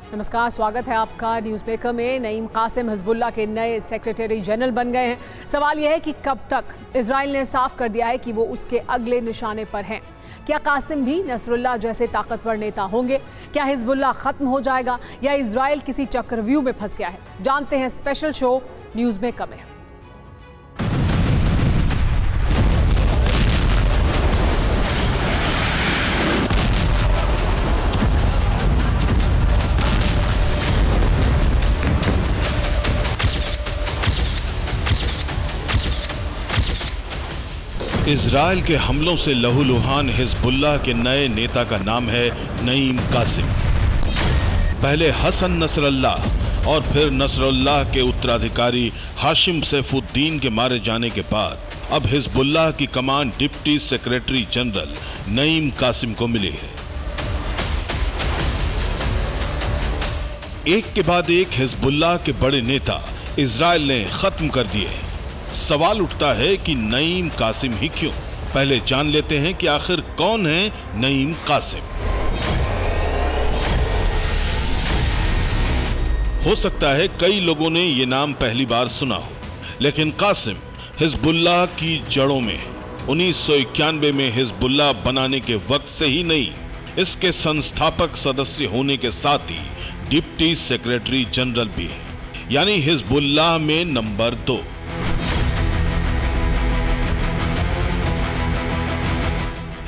नमस्कार, स्वागत है आपका न्यूज़ मेकर में। नईम कासिम हिजबुल्लाह के नए सेक्रेटरी जनरल बन गए हैं। सवाल यह है कि कब तक? इजराइल ने साफ कर दिया है कि वो उसके अगले निशाने पर हैं। क्या कासिम भी नसरुल्लाह जैसे ताकतवर नेता होंगे? क्या हिजबुल्लाह खत्म हो जाएगा या इजराइल किसी चक्रव्यूह में फंस गया है? जानते हैं स्पेशल शो न्यूज़ मेकर में। इजराइल के हमलों से लहूलुहान हिजबुल्लाह के नए नेता का नाम है नईम कासिम। पहले हसन नसरल्लाह और फिर नसरुल्लाह के उत्तराधिकारी हाशिम सैफुद्दीन के मारे जाने के बाद अब हिजबुल्लाह की कमान deputy secretary general Naim Qassem को मिली है। एक के बाद एक हिजबुल्लाह के बड़े नेता इजराइल ने खत्म कर दिए। सवाल उठता है कि नईम कासिम ही क्यों? पहले जान लेते हैं कि आखिर कौन है नईम कासिम। हो सकता है कई लोगों ने यह नाम पहली बार सुना हो, लेकिन कासिम हिजबुल्लाह की जड़ों में है। 1991 में हिजबुल्लाह बनाने के वक्त से ही नहीं, इसके संस्थापक सदस्य होने के साथ ही डिप्टी सेक्रेटरी जनरल भी है, यानी हिजबुल्लाह में नंबर 2।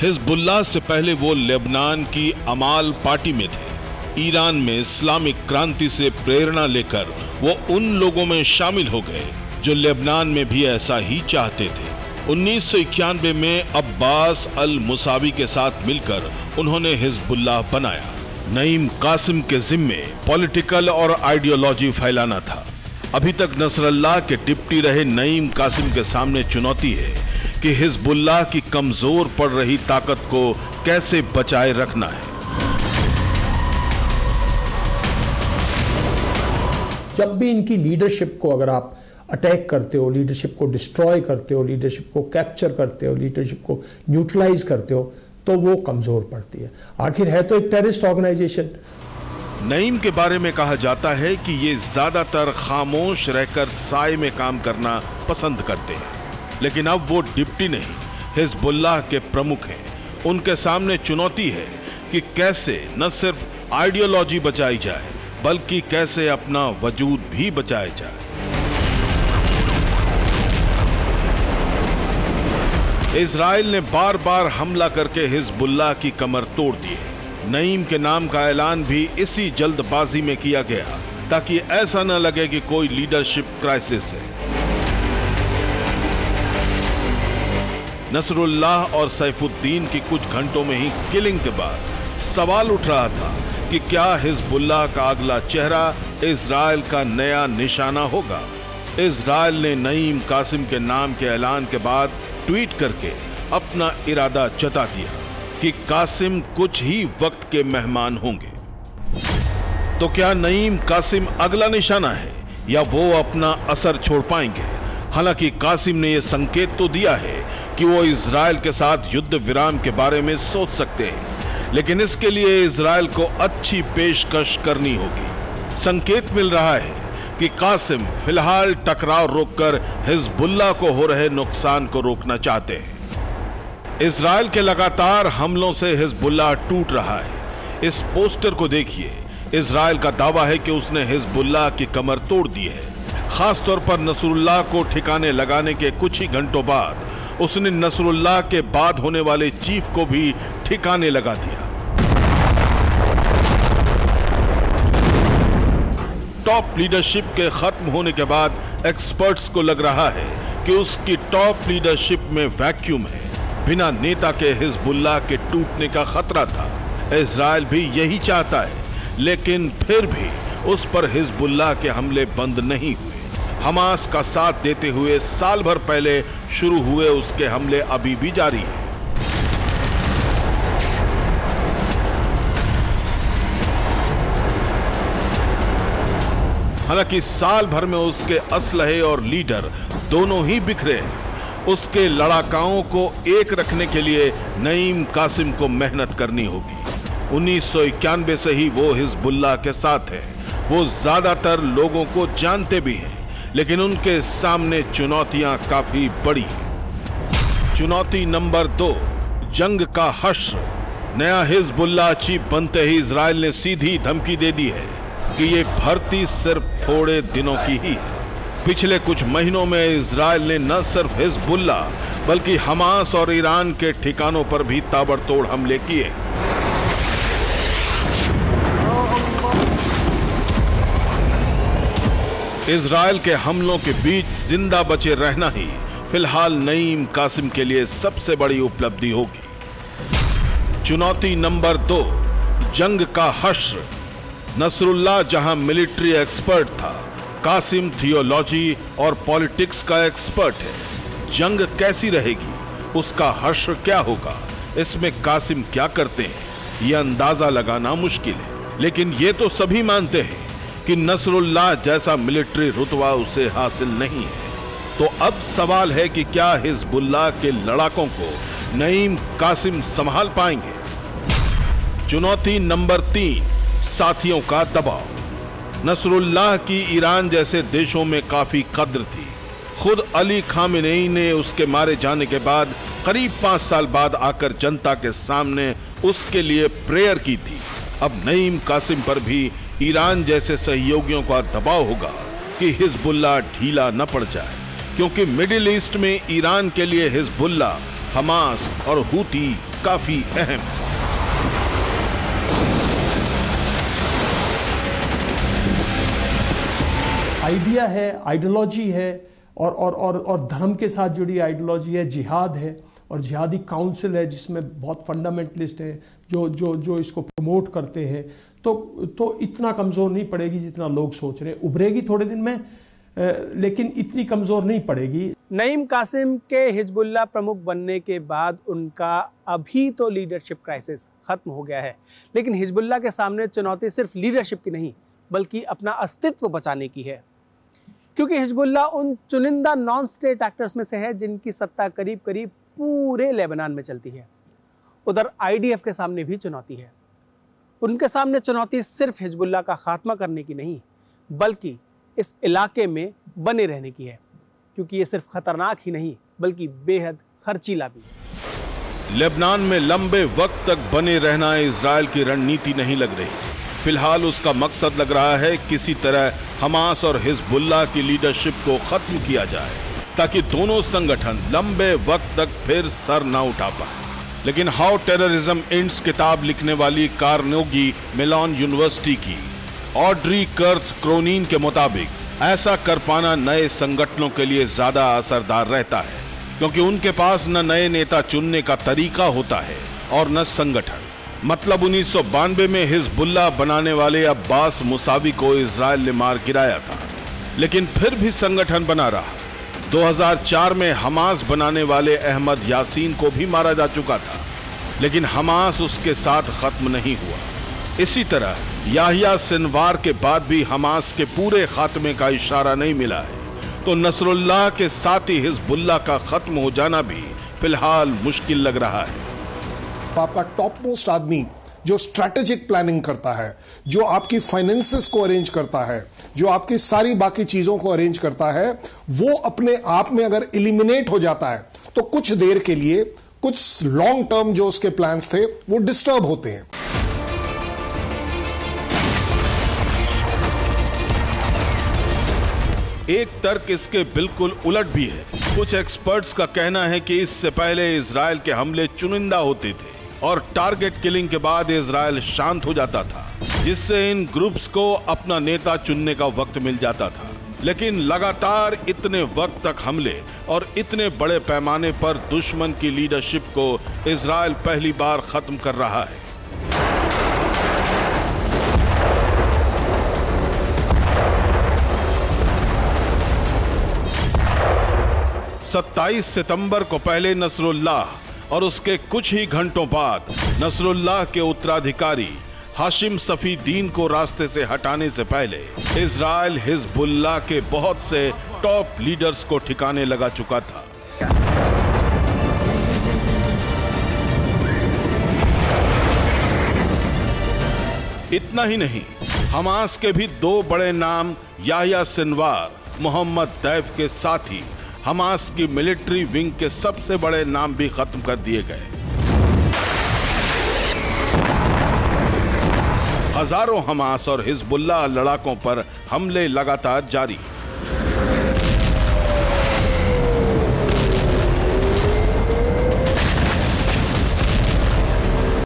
हिजबुल्लाह से पहले वो लेबनान की अमाल पार्टी में थे। ईरान में इस्लामिक क्रांति से प्रेरणा लेकर वो उन लोगों में शामिल हो गए जो लेबनान में भी ऐसा ही चाहते थे। 1991 में अब्बास अल मुसावी के साथ मिलकर उन्होंने हिजबुल्लाह बनाया। नईम कासिम के जिम्मे पॉलिटिकल और आइडियोलॉजी फैलाना था। अभी तक नसरुल्लाह के डिप्टी रहे नईम कासिम के सामने चुनौती है कि हिजबुल्लाह की कमजोर पड़ रही ताकत को कैसे बचाए रखना है। जब भी इनकी लीडरशिप को अगर आप अटैक करते हो, लीडरशिप को डिस्ट्रॉय करते हो, लीडरशिप को कैप्चर करते हो, लीडरशिप को न्यूट्रलाइज करते हो, तो वो कमजोर पड़ती है। आखिर है तो एक टेररिस्ट ऑर्गेनाइजेशन। नईम के बारे में कहा जाता है कि ये ज्यादातर खामोश रहकर साए में काम करना पसंद करते हैं, लेकिन अब वो डिप्टी नहीं, हिजबुल्लाह के प्रमुख हैं। उनके सामने चुनौती है कि कैसे न सिर्फ आइडियोलॉजी बचाई जाए, बल्कि कैसे अपना वजूद भी बचाया जाए। इजराइल ने बार बार हमला करके हिजबुल्लाह की कमर तोड़ दी है। नईम के नाम का ऐलान भी इसी जल्दबाजी में किया गया ताकि ऐसा न लगे कि कोई लीडरशिप क्राइसिस है। नसरुल्लाह और सैफुद्दीन की कुछ घंटों में ही किलिंग के बाद सवाल उठ रहा था कि क्या हिजबुल्लाह का अगला चेहरा इजराइल का नया निशाना होगा। इजराइल ने नईम कासिम के नाम के ऐलान के बाद ट्वीट करके अपना इरादा जता दिया कि कासिम कुछ ही वक्त के मेहमान होंगे। तो क्या नईम कासिम अगला निशाना है या वो अपना असर छोड़ पाएंगे? हालांकि कासिम ने यह संकेत तो दिया है कि वो इजराइल के साथ युद्ध विराम के बारे में सोच सकते हैं, लेकिन इसके लिए इजराइल को अच्छी पेशकश करनी होगी। संकेत मिल रहा है कि कासिम फिलहाल टकराव रोककर हिजबुल्लाह को हो रहे नुकसान को रोकना चाहते हैं। इजराइल के लगातार हमलों से हिजबुल्लाह टूट रहा है। इस पोस्टर को देखिए। इजराइल का दावा है कि उसने हिजबुल्लाह की कमर तोड़ दी है। खासतौर पर नसरुल्लाह को ठिकाने लगाने के कुछ ही घंटों बाद उसने नसरुल्लाह के बाद होने वाले चीफ को भी ठिकाने लगा दिया। टॉप लीडरशिप के खत्म होने के बाद एक्सपर्ट्स को लग रहा है कि उसकी टॉप लीडरशिप में वैक्यूम है। बिना नेता के हिजबुल्लाह के टूटने का खतरा था। इजराइल भी यही चाहता है, लेकिन फिर भी उस पर हिजबुल्लाह के हमले बंद नहीं हुए। हमास का साथ देते हुए साल भर पहले शुरू हुए उसके हमले अभी भी जारी हैं। हालांकि साल भर में उसके असलहे और लीडर दोनों ही बिखरे हैं। उसके लड़ाकाओं को एक रखने के लिए नईम कासिम को मेहनत करनी होगी। 1991 से ही वो हिजबुल्लाह के साथ है। वो ज्यादातर लोगों को जानते भी हैं, लेकिन उनके सामने चुनौतियां काफी बड़ी हैं। चुनौती नंबर 2, जंग का हश्र। नया हिजबुल्लाह चीफ बनते ही इजराइल ने सीधी धमकी दे दी है कि ये भर्ती सिर्फ थोड़े दिनों की ही है। पिछले कुछ महीनों में इजराइल ने न सिर्फ हिजबुल्लाह बल्कि हमास और ईरान के ठिकानों पर भी ताबड़तोड़ हमले किए। इजराइल के हमलों के बीच जिंदा बचे रहना ही फिलहाल नईम कासिम के लिए सबसे बड़ी उपलब्धि होगी। चुनौती नंबर 2, जंग का हश्र। नसरुल्लाह जहां मिलिट्री एक्सपर्ट था, कासिम थियोलॉजी और पॉलिटिक्स का एक्सपर्ट है। जंग कैसी रहेगी, उसका हश्र क्या होगा, इसमें कासिम क्या करते हैं, यह अंदाजा लगाना मुश्किल है। लेकिन ये तो सभी मानते हैं कि नसरुल्लाह जैसा मिलिट्री रुतबा उसे हासिल नहीं है। तो अब सवाल है कि क्या हिजबुल्लाह के लड़ाकों को नईम कासिम संभाल पाएंगे। चुनौती नंबर 3, साथियों का दबाव। नसरुल्लाह की ईरान जैसे देशों में काफी कद्र थी। खुद अली खामेनेई ने उसके मारे जाने के बाद करीब 5 साल बाद आकर जनता के सामने उसके लिए प्रेयर की थी। अब नईम कासिम पर भी ईरान जैसे सहयोगियों का दबाव होगा कि हिजबुल्लाह ढीला न पड़ जाए, क्योंकि मिडिल ईस्ट में ईरान के लिए हिजबुल्लाह, हमास और हूती काफी अहम है। आइडिया है, आइडियोलॉजी है और धर्म के साथ जुड़ी आइडियोलॉजी है, जिहाद है और जिहादी काउंसिल है जिसमें बहुत फंडामेंटलिस्ट हैं जो इसको प्रमोट करते हैं। तो इतना कमज़ोर नहीं पड़ेगी जितना लोग सोच रहे हैं। उभरेगी थोड़े दिन में, लेकिन इतनी कमज़ोर नहीं पड़ेगी। नईम कासिम के हिजबुल्लाह प्रमुख बनने के बाद उनका अभी तो लीडरशिप क्राइसिस खत्म हो गया है, लेकिन हिजबुल्लाह के सामने चुनौती सिर्फ लीडरशिप की नहीं बल्कि अपना अस्तित्व बचाने की है, क्योंकि हिजबुल्लाह उन चुनिंदा नॉन स्टेट एक्टर्स में से है जिनकी सत्ता करीब करीब पूरे लेबनान में चलती है। उधर आईडीएफ के सामने भी चुनौती है। उनके सामने चुनौती सिर्फ हिजबुल्लाह का खात्मा करने की नहीं बल्कि इस इलाके में बने रहने की है, क्योंकि ये सिर्फ खतरनाक ही नहीं बल्कि बेहद खर्चीला भी। लेबनान में लंबे वक्त तक बने रहना इजराइल की रणनीति नहीं लग रही। फिलहाल उसका मकसद लग रहा है किसी तरह हमास और हिजबुल्लाह की लीडरशिप को खत्म किया जाए, ताकि दोनों संगठन लंबे वक्त तक फिर सर न उठा पाए। लेकिन हाउ टेररिज्म एंड्स किताब लिखने वाली कार्नेगी मेलॉन यूनिवर्सिटी की ऑड्री कर्थ क्रोनीन के मुताबिक ऐसा कर पाना नए संगठनों के लिए ज्यादा असरदार रहता है, क्योंकि उनके पास न नए नेता चुनने का तरीका होता है और न संगठन। मतलब 1992 में हिजबुल्लाह बनाने वाले अब्बास मुसावी को इजराइल ने मार गिराया था, लेकिन फिर भी संगठन बना रहा। 2004 में हमास बनाने वाले अहमद यासीन को भी मारा जा चुका था, लेकिन हमास उसके साथ खत्म नहीं हुआ। इसी तरह याहिया सिनवार के बाद भी हमास के पूरे खात्मे का इशारा नहीं मिला है। तो नसरुल्लाह के साथ ही हिजबुल्लाह का खत्म हो जाना भी फिलहाल मुश्किल लग रहा है। आपका टॉप मोस्ट आदमी जो स्ट्रैटेजिक प्लानिंग करता है, जो आपकी फाइनेंसेस को अरेंज करता है, जो आपकी सारी बाकी चीजों को अरेंज करता है, वो अपने आप में अगर इलिमिनेट हो जाता है तो कुछ देर के लिए कुछ लॉन्ग टर्म जो उसके प्लान्स थे वो डिस्टर्ब होते हैं। एक तर्क इसके बिल्कुल उलट भी है। कुछ एक्सपर्ट्स का कहना है कि इससे पहले इजराइल के हमले चुनिंदा होते थे और टारगेट किलिंग के बाद इजराइल शांत हो जाता था, जिससे इन ग्रुप्स को अपना नेता चुनने का वक्त मिल जाता था। लेकिन लगातार इतने वक्त तक हमले और इतने बड़े पैमाने पर दुश्मन की लीडरशिप को इजराइल पहली बार खत्म कर रहा है। सत्ताईस सितंबर को पहले नसरुल्लाह और उसके कुछ ही घंटों बाद नसरुल्लाह के उत्तराधिकारी हाशिम सफीदीन को रास्ते से हटाने से पहले इजराइल हिजबुल्लाह के बहुत से टॉप लीडर्स को ठिकाने लगा चुका था। इतना ही नहीं, हमास के भी 2 बड़े नाम याह्या सिनवार, मोहम्मद दैफ के साथ ही हमास की मिलिट्री विंग के सबसे बड़े नाम भी खत्म कर दिए गए। हजारों हमास और हिजबुल्लाह लड़ाकों पर हमले लगातार जारी।